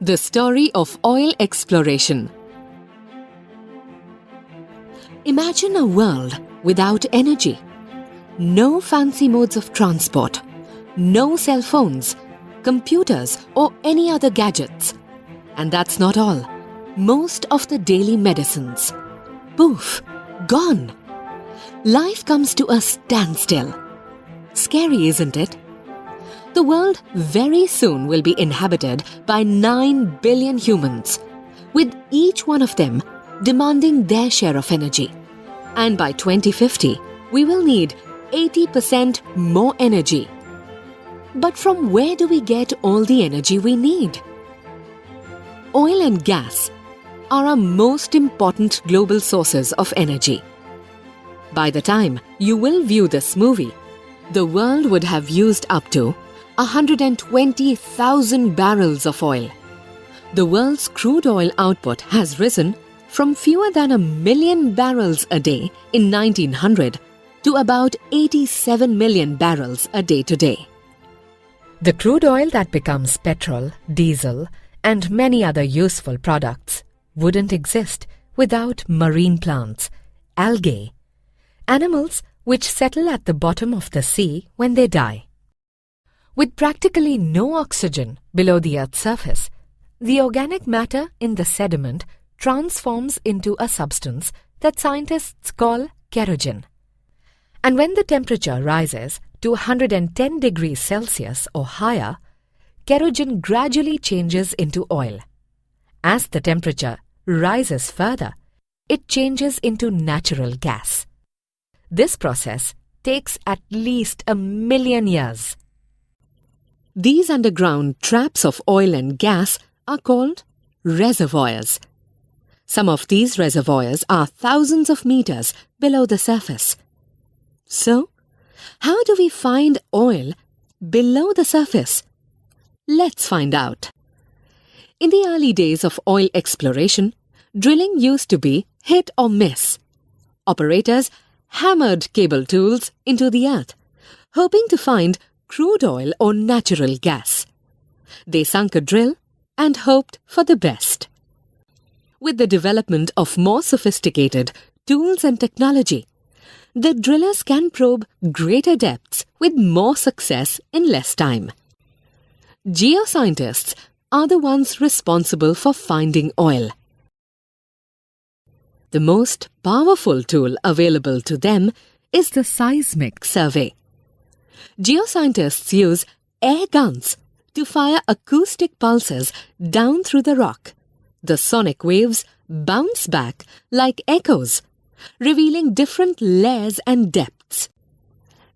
The story of oil exploration. Imagine a world without energy. No fancy modes of transport. No cell phones, computers or any other gadgets. And that's not all. Most of the daily medicines. Poof! Gone! Life comes to a standstill. Scary, isn't it? The world very soon will be inhabited by 9 billion humans, with each one of them demanding their share of energy. And by 2050, we will need 80% more energy. But from where do we get all the energy we need? Oil and gas are our most important global sources of energy. By the time you will view this movie, the world would have used up to 120,000 barrels of oil. The world's crude oil output has risen from fewer than 1 million barrels a day in 1900 to about 87 million barrels a day today. The crude oil that becomes petrol, diesel, and many other useful products wouldn't exist without marine plants, algae, animals which settle at the bottom of the sea when they die. With practically no oxygen below the Earth's surface, the organic matter in the sediment transforms into a substance that scientists call kerogen. And when the temperature rises to 110 degrees Celsius or higher, kerogen gradually changes into oil. As the temperature rises further, it changes into natural gas. This process takes at least 1 million years. These underground traps of oil and gas are called reservoirs. Some of these reservoirs are thousands of meters below the surface. So, how do we find oil below the surface? Let's find out. In the early days of oil exploration, drilling used to be hit or miss. Operators hammered cable tools into the earth, hoping to find crude oil or natural gas. They sunk a drill and hoped for the best. With the development of more sophisticated tools and technology, the drillers can probe greater depths with more success in less time. Geoscientists are the ones responsible for finding oil. The most powerful tool available to them is the seismic survey. Geoscientists use air guns to fire acoustic pulses down through the rock. The sonic waves bounce back like echoes, revealing different layers and depths.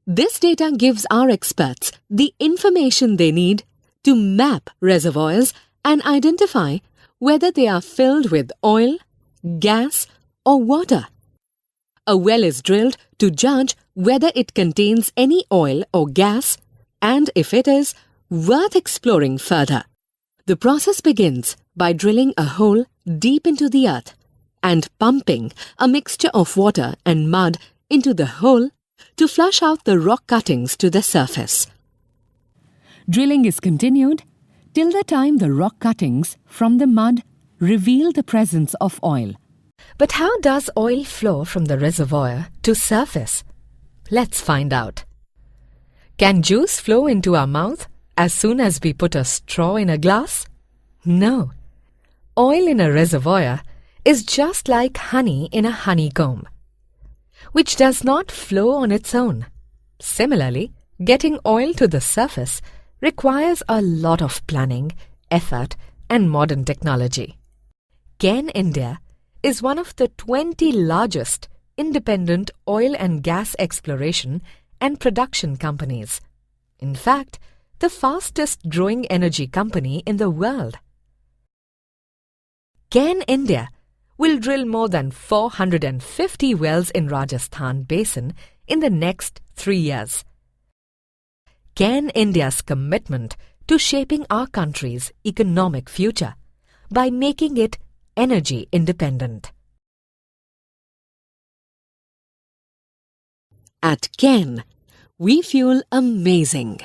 This data gives our experts the information they need to map reservoirs and identify whether they are filled with oil, gas, or water. A well is drilled to judge whether it contains any oil or gas, and if it is, worth exploring further. The process begins by drilling a hole deep into the earth and pumping a mixture of water and mud into the hole to flush out the rock cuttings to the surface. Drilling is continued till the time the rock cuttings from the mud reveal the presence of oil. But how does oil flow from the reservoir to surface? Let's find out. Can juice flow into our mouth as soon as we put a straw in a glass? No. Oil in a reservoir is just like honey in a honeycomb, which does not flow on its own. Similarly, getting oil to the surface requires a lot of planning, effort, and modern technology. GAIL India is one of the 20 largest independent oil and gas exploration and production companies. In fact, the fastest growing energy company in the world. GAIL India will drill more than 450 wells in Rajasthan Basin in the next 3 years. GAIL India's commitment to shaping our country's economic future by making it energy independent. At GAIL, we fuel amazing.